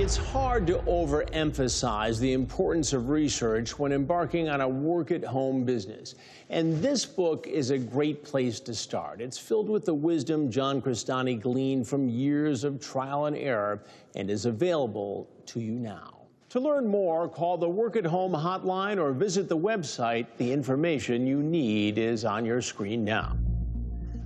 It's hard to overemphasize the importance of research when embarking on a work-at-home business. And this book is a great place to start. It's filled with the wisdom John Crestani gleaned from years of trial and error and is available to you now. To learn more, call the Work-at-Home hotline or visit the website. The information you need is on your screen now.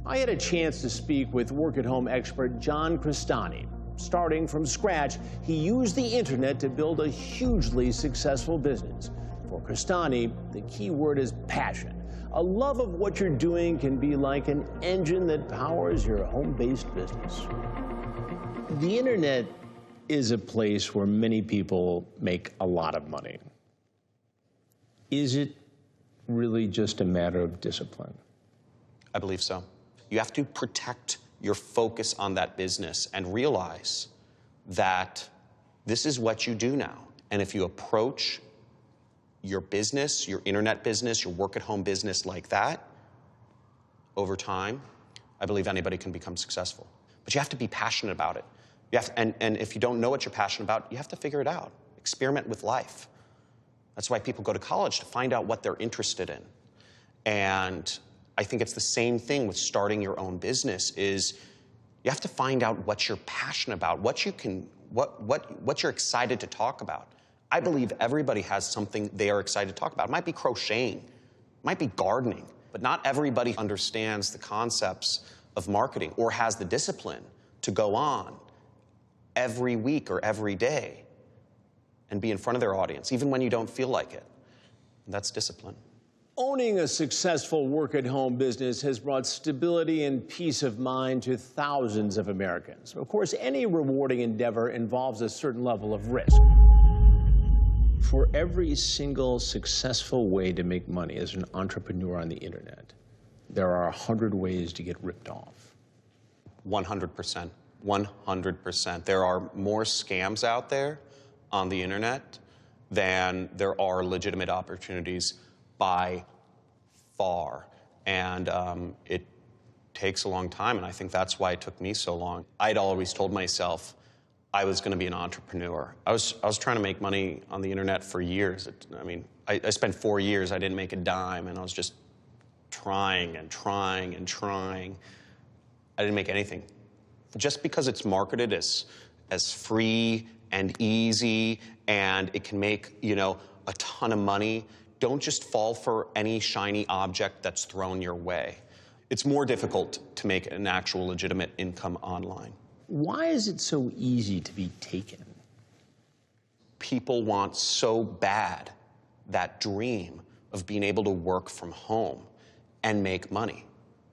I had a chance to speak with work-at-home expert John Crestani. Starting from scratch, he used the internet to build a hugely successful business. For Crestani, the key word is passion. A love of what you're doing can be like an engine that powers your home-based business. The internet is a place where many people make a lot of money. Is it really just a matter of discipline? I believe so. You have to protect your focus on that business and realize that this is what you do now. And if you approach your business, your internet business, your work-at-home business like that, over time, I believe anybody can become successful. But you have to be passionate about it. And if you don't know what you're passionate about, you have to figure it out. Experiment with life. That's why people go to college, to find out what they're interested in. And I think it's the same thing with starting your own business. Is you have to find out what you're passionate about, what you're excited to talk about. I believe everybody has something they are excited to talk about. It might be crocheting, it might be gardening, but not everybody understands the concepts of marketing or has the discipline to go on every week or every day and be in front of their audience, even when you don't feel like it. That's discipline. Owning a successful work-at-home business has brought stability and peace of mind to thousands of Americans. Of course, any rewarding endeavor involves a certain level of risk. For every single successful way to make money as an entrepreneur on the internet, there are 100 ways to get ripped off. 100%. 100%. There are more scams out there on the internet than there are legitimate opportunities by far. And it takes a long time, and I think that's why it took me so long. I'd always told myself I was going to be an entrepreneur. I was trying to make money on the internet for years. I spent 4 years, I didn't make a dime, and I was just trying and trying and trying. I didn't make anything. Just because it's marketed as free and easy and it can make, a ton of money, don't just fall for any shiny object that's thrown your way. It's more difficult to make an actual legitimate income online. Why is it so easy to be taken? People want so bad that dream of being able to work from home and make money.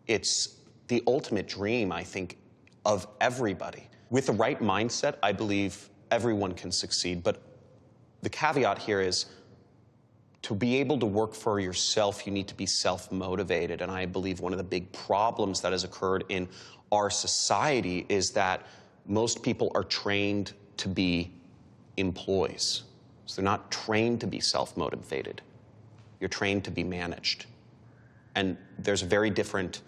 It's the ultimate dream, I think, of everybody. With the right mindset, I believe everyone can succeed. But the caveat here is, to be able to work for yourself, you need to be self-motivated. And I believe one of the big problems that has occurred in our society is that most people are trained to be employees. So they're not trained to be self-motivated. You're trained to be managed. And there's a very different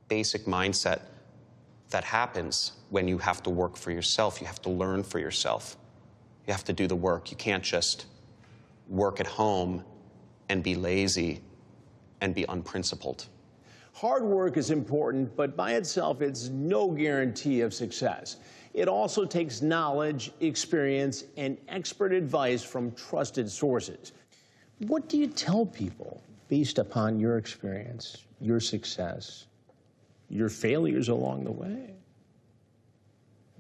basic mindset that happens when you have to work for yourself. You have to learn for yourself. You have to do the work. You can't just work at home and be lazy and be unprincipled. Hard work is important, but by itself, it's no guarantee of success. It also takes knowledge, experience, and expert advice from trusted sources. What do you tell people based upon your experience, your success, your failures along the way?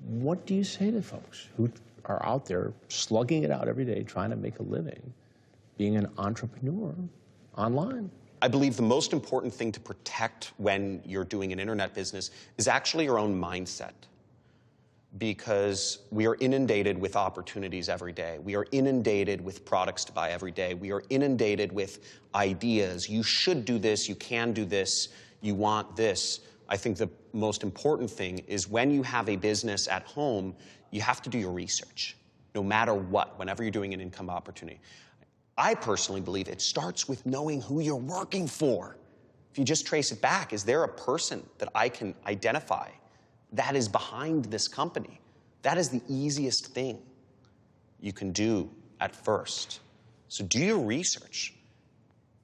What do you say to folks who are out there slugging it out every day, trying to make a living, being an entrepreneur online? I believe the most important thing to protect when you're doing an internet business is actually your own mindset. Because we are inundated with opportunities every day. We are inundated with products to buy every day. We are inundated with ideas. You should do this, you can do this, you want this. I think the most important thing is when you have a business at home, you have to do your research, no matter what, whenever you're doing an income opportunity. I personally believe it starts with knowing who you're working for. If you just trace it back, is there a person that I can identify that is behind this company? That is the easiest thing. you can do at first. So do your research.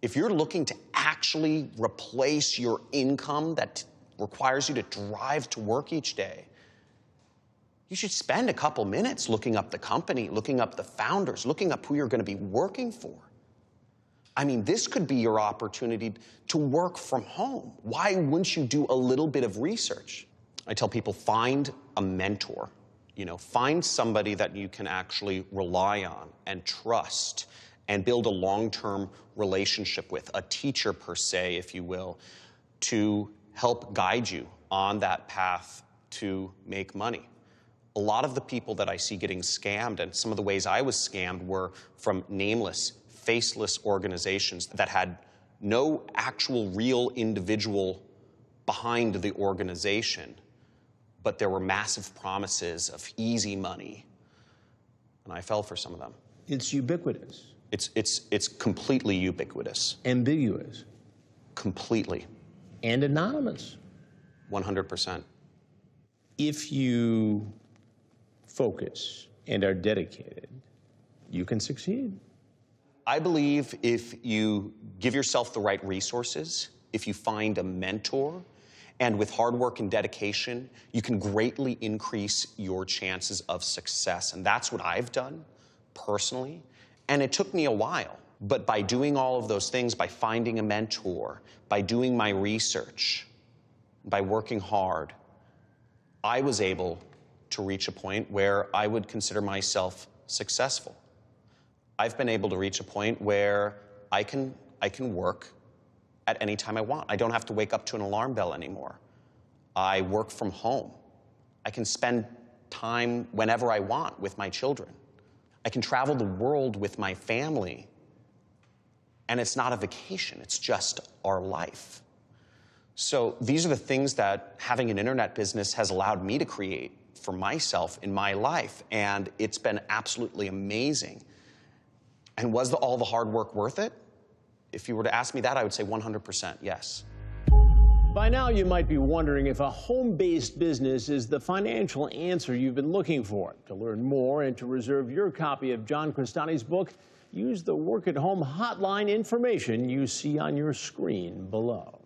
If you're looking to actually replace your income that requires you to drive to work each day, you should spend a couple minutes looking up the company, looking up the founders, looking up who you're going to be working for. I mean, this could be your opportunity to work from home. Why wouldn't you do a little bit of research? I tell people, find a mentor. Find somebody that you can actually rely on and trust and build a long-term relationship with, a teacher per se, if you will, to help guide you on that path to make money. A lot of the people that I see getting scammed, and some of the ways I was scammed, were from nameless, faceless organizations that had no actual real individual behind the organization, but there were massive promises of easy money, and I fell for some of them. It's ubiquitous. It's completely ubiquitous. Ambiguous. Completely. And anonymous. 100%. If you focus and are dedicated, you can succeed. I believe if you give yourself the right resources, if you find a mentor, and with hard work and dedication, you can greatly increase your chances of success. And that's what I've done personally. And it took me a while. But by doing all of those things, by finding a mentor, by doing my research, by working hard, I was able to reach a point where I would consider myself successful. I've been able to reach a point where I can work at any time I want. I don't have to wake up to an alarm bell anymore. I work from home. I can spend time whenever I want with my children. I can travel the world with my family. And it's not a vacation, it's just our life. So these are the things that having an internet business has allowed me to create for myself in my life. And it's been absolutely amazing. And was all the hard work worth it? If you were to ask me that, I would say 100% yes. By now, you might be wondering if a home-based business is the financial answer you've been looking for. To learn more and to reserve your copy of John Crestani's book, use the Work at Home hotline information you see on your screen below.